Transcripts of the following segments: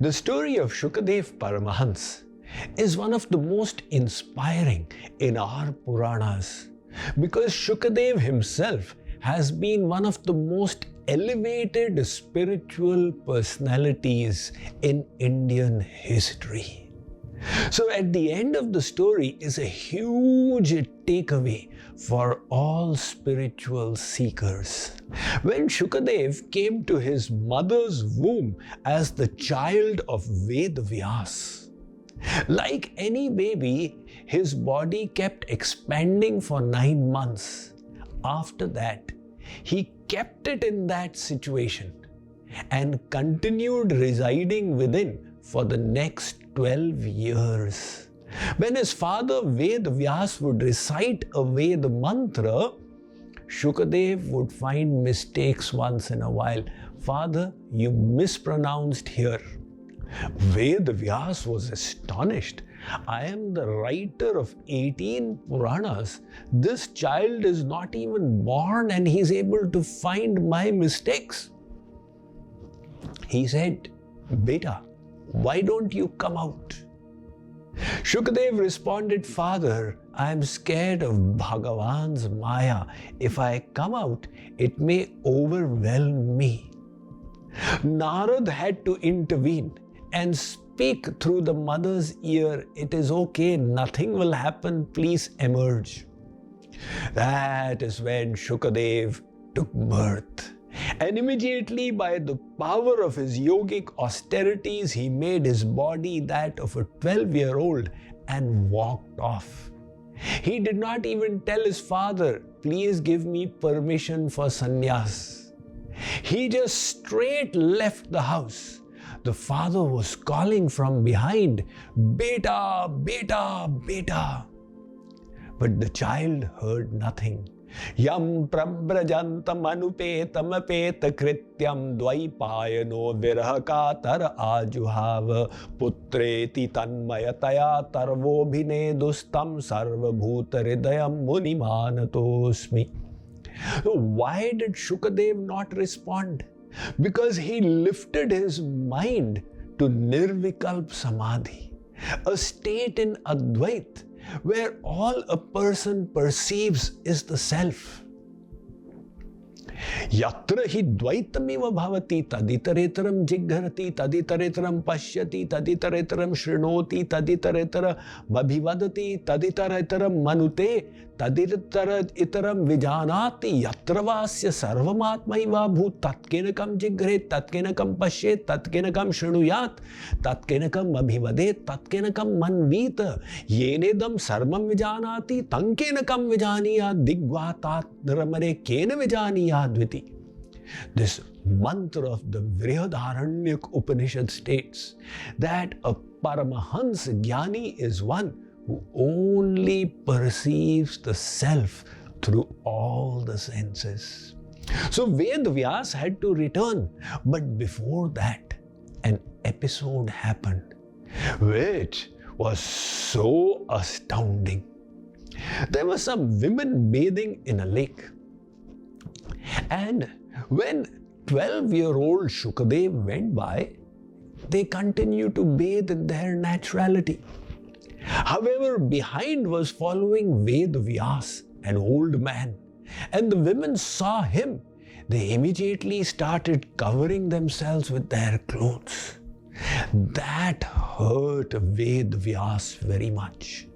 The story of Shukadev Paramahans is one of the most inspiring in our Puranas because Shukadev himself has been one of the most elevated spiritual personalities in Indian history. So at the end of the story is a huge takeaway for all spiritual seekers. When Shukadev came to his mother's womb as the child of Vedas, like any baby, his body kept expanding for 9 months. After that, he kept it in that situation and continued residing within for the next 12 years. When his father Ved Vyas would recite a Ved mantra, Shukadev would find mistakes once in a while. Father, you mispronounced here. Ved Vyas was astonished. I am the writer of 18 Puranas. This child is not even born and he is able to find my mistakes. He said, Beta, why don't you come out? Shukadev responded, Father, I am scared of Bhagavan's Maya. If I come out, it may overwhelm me. Narad had to intervene and speak through the mother's ear. It is okay, nothing will happen, please emerge. That is when Shukadev took birth. And immediately by the power of his yogic austerities, he made his body that of a 12-year-old and walked off. He did not even tell his father, please give me permission for sannyas. He just straight left the house. The father was calling from behind, Beta, Beta, Beta. But the child heard nothing. Yam prabrajantam anupetam apeta krityam dvaipayano virahakatar ajuhava putreti tanmayataya tarvobhinedustam sarvabhutaridayam munimanatosmi. So why did Shukadev not respond? Because he lifted his mind to nirvikalp samadhi, a state in Advait where all a person perceives is the self. Yatra hi dvaitamiva bhavati taditaretram jigharati taditaretram pashyati taditaretram shrinoti taditaretram abhivadati taditaretram manute taditaretram vijanati yatravasya sarvamatmaiva bhut tatkenakam jigre tatkenakam pashyet tatkenakam shrinuyat tatkenakam abhivadet tatkenakam manvita yenedam sarvam vijanati tankenakam vijaniyat digvatat ramare kena vijaniyat. This mantra of the Vrihadaranyak Upanishad states that a Paramahans Jnani is one who only perceives the self through all the senses. So Ved Vyas had to return, but before that, an episode happened which was so astounding. There were some women bathing in a lake. And when 12-year-old Shukadev went by, they continued to bathe in their naturality. However, behind was following Ved Vyas, an old man, and the women saw him. They immediately started covering themselves with their clothes. That hurt Ved Vyas very much.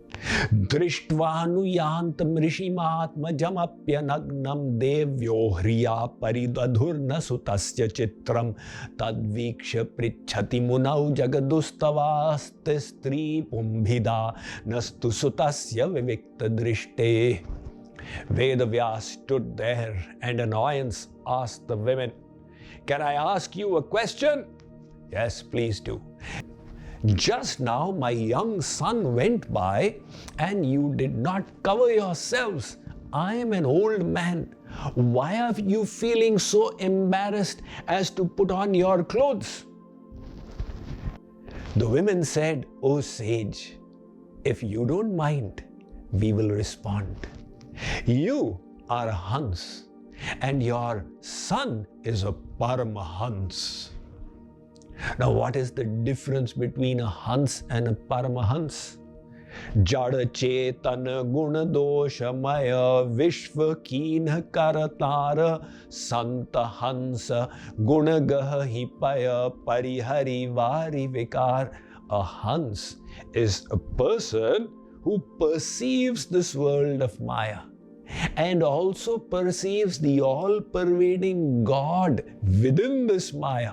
Drishtvanuyantam rishimatmajamapyanagnam devyo hriya paridadhurna sutasya chitram tadviksha prichhati munau jagadustavasti stri pumbhida nastu sutasya vivikta drishte. Vedavyas stood there and annoyance asked the women, Can I ask you a question? Yes, please do. Just now my young son went by and you did not cover yourselves. I am an old man. Why are you feeling so embarrassed as to put on your clothes? The women said, O sage, if you don't mind, we will respond. You are a Hans and your son is a Paramahans. Now, what is the difference between a Hans and a Paramahans? Jada Chetana Guna Dosha Maya Vishva Keenha Karatara Santa Hansa Gunagaha Hipaya Parihari Vari Vikar. A Hans is a person who perceives this world of Maya and also perceives the all-pervading God within this Maya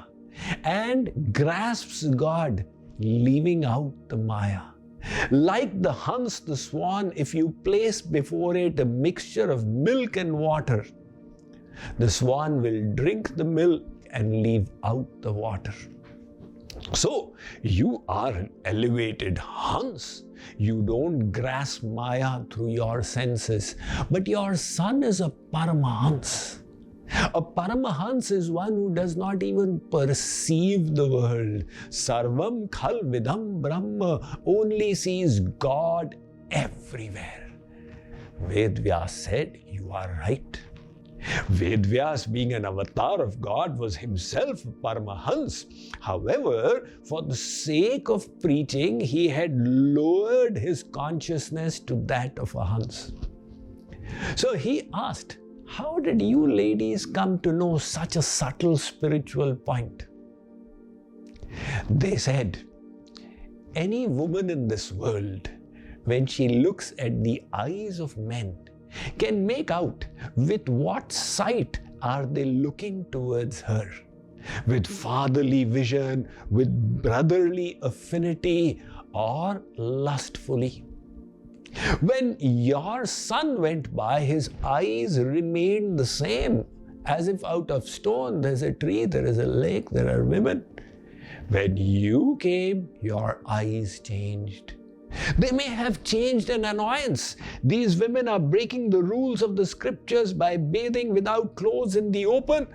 and grasps God, leaving out the Maya. Like the Hans, the swan, if you place before it a mixture of milk and water, the swan will drink the milk and leave out the water. So, you are an elevated Hans. You don't grasp Maya through your senses, but your son is a Paramahans. A Paramahans is one who does not even perceive the world. Sarvam khal vidham brahma, only sees God everywhere. Vedvyas said, you are right. Vedvyas, being an avatar of God, was himself a Paramahans. However, for the sake of preaching, he had lowered his consciousness to that of a Hans. So he asked, how did you ladies come to know such a subtle spiritual point? They said, any woman in this world, when she looks at the eyes of men, can make out with what sight are they looking towards her. With fatherly vision, with brotherly affinity, or lustfully. When your son went by, his eyes remained the same, as if out of stone. There's a tree, there is a lake, there are women. When you came, your eyes changed. They may have changed an annoyance. These women are breaking the rules of the scriptures by bathing without clothes in the open.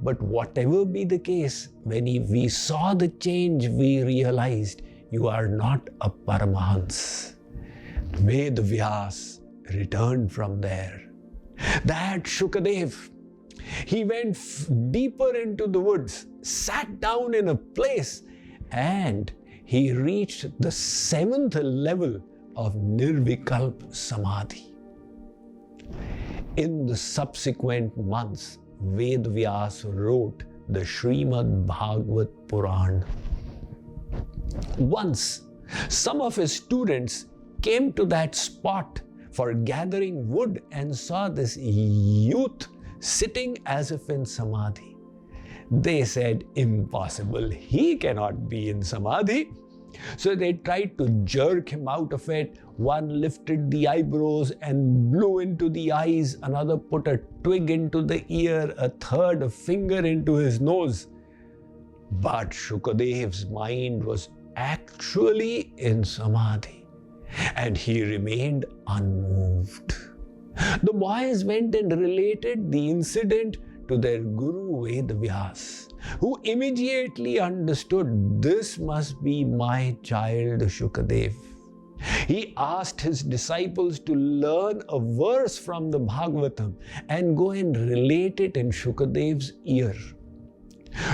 But whatever be the case, when we saw the change, we realized you are not a Paramahans. Vedvyas returned from there. That Shukadev, he went deeper into the woods, sat down in a place, and he reached the 7th level of Nirvikalp Samadhi. In the subsequent months, Vedvyas wrote the Srimad Bhagavat Puran. Once, some of his students came to that spot for gathering wood and saw this youth sitting as if in Samadhi. They said, impossible, he cannot be in Samadhi. So they tried to jerk him out of it. One lifted the eyebrows and blew into the eyes. Another put a twig into the ear. A third a finger into his nose. But Shukadev's mind was actually in Samadhi, and he remained unmoved. The boys went and related the incident to their Guru Vedvyas, who immediately understood, this must be my child Shukadev. He asked his disciples to learn a verse from the Bhagavatam and go and relate it in Shukadev's ear.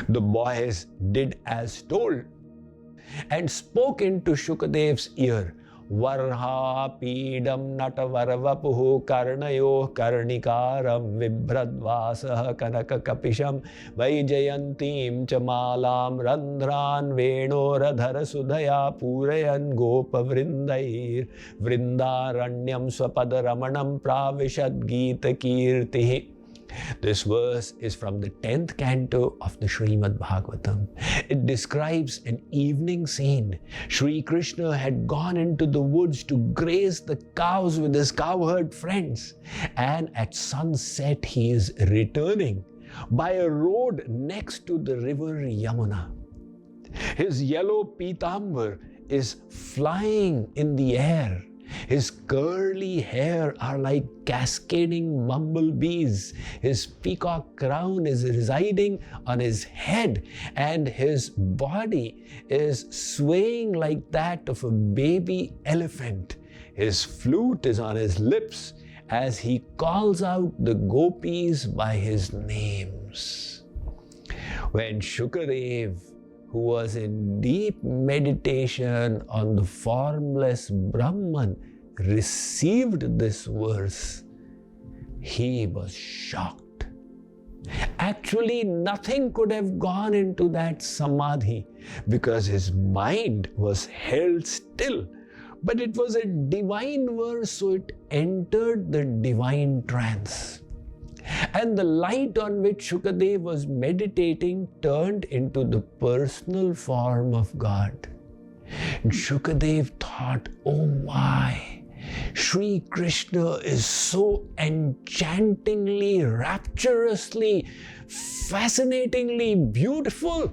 The boys did as told and spoke into Shukadev's ear, Varha pidam natavarvapuhu karnayo karnikaram vibhradvasah kanaka kapisham vaijayantim chamalam randhran venoradhara sudhaya purayan gopa vrindair vrindaranyam swapadaramanam pravishad gita kirtihi. This verse is from the 10th canto of the Srimad Bhagavatam. It describes an evening scene. Shree Krishna had gone into the woods to graze the cows with his cowherd friends. And at sunset, he is returning by a road next to the river Yamuna. His yellow pitambar is flying in the air. His curly hair are like cascading bumblebees. His peacock crown is residing on his head, and his body is swaying like that of a baby elephant. His flute is on his lips as he calls out the gopis by his names. When Shukadev who was in deep meditation on the formless Brahman, received this verse, he was shocked. Actually, nothing could have gone into that samadhi because his mind was held still. But it was a divine verse, so it entered the divine trance. And the light on which Shukadev was meditating turned into the personal form of God. And Shukadev thought, oh my, Shree Krishna is so enchantingly, rapturously, fascinatingly beautiful.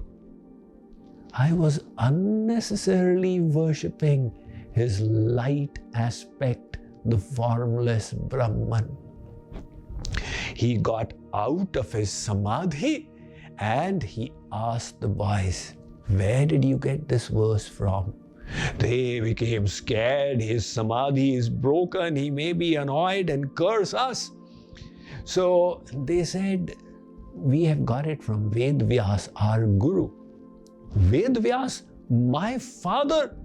I was unnecessarily worshipping his light aspect, the formless Brahman. He got out of his samadhi and he asked the boys, where did you get this verse from? They became scared. His samadhi is broken. He may be annoyed and curse us. So they said, we have got it from Vedas, our guru. Vedas, my father?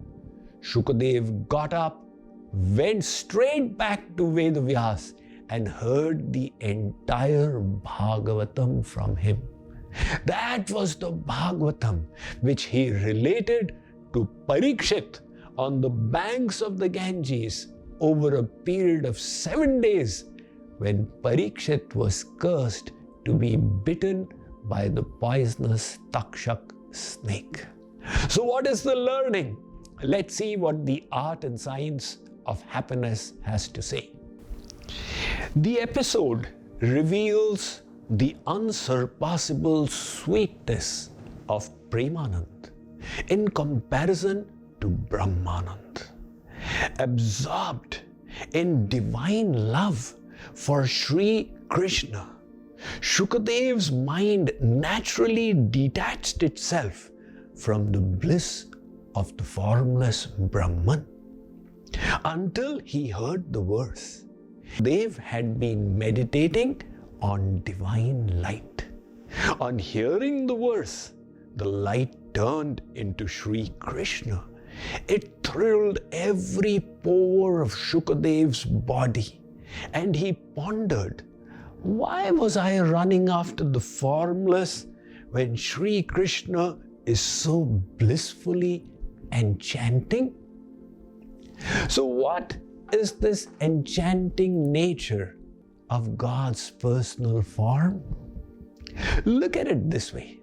Shukadev got up, went straight back to Vedas and heard the entire Bhagavatam from him. That was the Bhagavatam which he related to Parikshit on the banks of the Ganges over a period of 7 days when Parikshit was cursed to be bitten by the poisonous Takshak snake. So what is the learning? Let's see what the art and science of happiness has to say. The episode reveals the unsurpassable sweetness of Premanand in comparison to Brahmanand. Absorbed in divine love for Shree Krishna, Shukadev's mind naturally detached itself from the bliss of the formless Brahman until he heard the verse. Dev had been meditating on divine light. On hearing the verse, the light turned into Shree Krishna. It thrilled every pore of Shukadev's body, and he pondered, why was I running after the formless when Shree Krishna is so blissfully enchanting? So what is this enchanting nature of God's personal form? Look at it this way.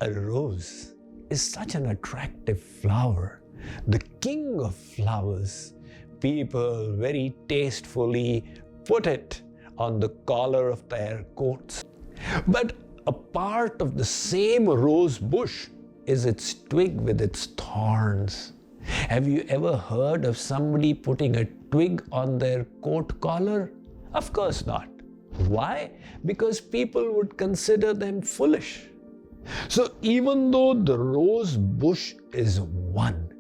A rose is such an attractive flower, the king of flowers. People very tastefully put it on the collar of their coats. But a part of the same rose bush is its twig with its thorns. Have you ever heard of somebody putting a twig on their coat collar? Of course not. Why? Because people would consider them foolish. So even though the rose bush is one,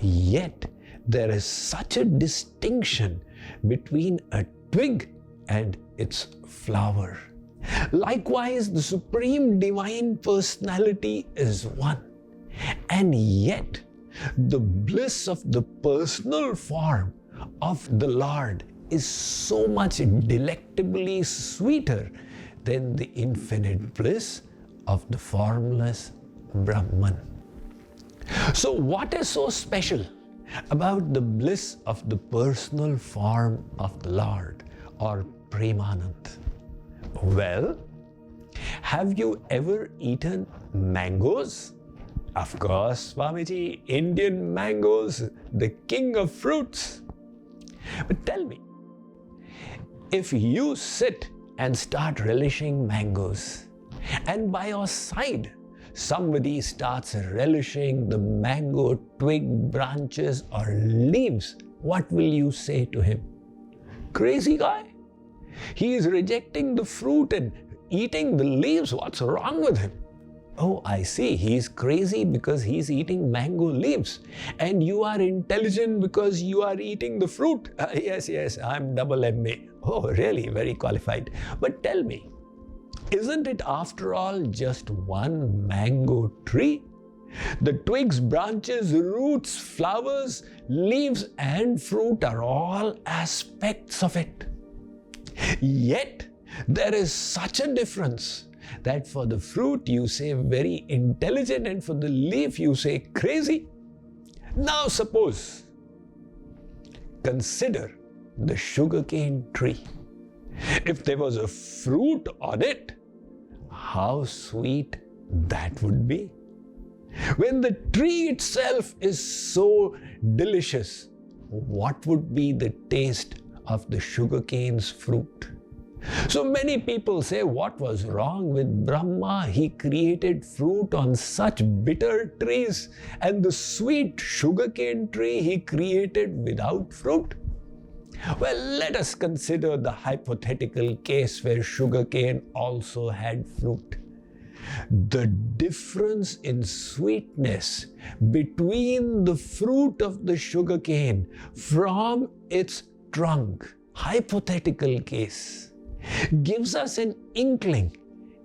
yet there is such a distinction between a twig and its flower. Likewise, the Supreme Divine Personality is one, and yet the bliss of the personal form of the Lord is so much delectably sweeter than the infinite bliss of the formless Brahman. So what is so special about the bliss of the personal form of the Lord or Premanand? Well, have you ever eaten mangoes? Of course, Swamiji, Indian mangoes, the king of fruits. But tell me, if you sit and start relishing mangoes, and by your side somebody starts relishing the mango twig, branches or leaves, what will you say to him? Crazy guy? He is rejecting the fruit and eating the leaves. What's wrong with him? Oh, I see. He's crazy because he's eating mango leaves. And you are intelligent because you are eating the fruit. Yes, I'm double MA. Oh, really? Very qualified. But tell me, isn't it after all just one mango tree? The twigs, branches, roots, flowers, leaves, and fruit are all aspects of it. Yet, there is such a difference that for the fruit you say very intelligent and for the leaf you say crazy. Now suppose, consider the sugarcane tree. If there was a fruit on it, how sweet that would be. When the tree itself is so delicious, what would be the taste of the sugarcane's fruit? So many people say, what was wrong with Brahma? He created fruit on such bitter trees, and the sweet sugarcane tree he created without fruit. Well, let us consider the hypothetical case where sugarcane also had fruit. The difference in sweetness between the fruit of the sugarcane from its trunk, hypothetical case, gives us an inkling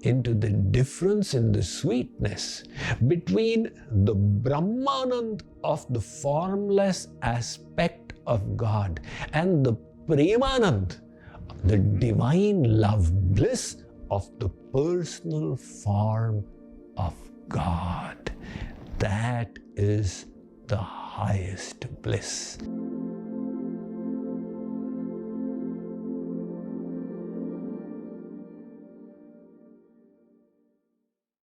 into the difference in the sweetness between the Brahmanand of the formless aspect of God and the Premanand, the divine love, bliss of the personal form of God. That is the highest bliss.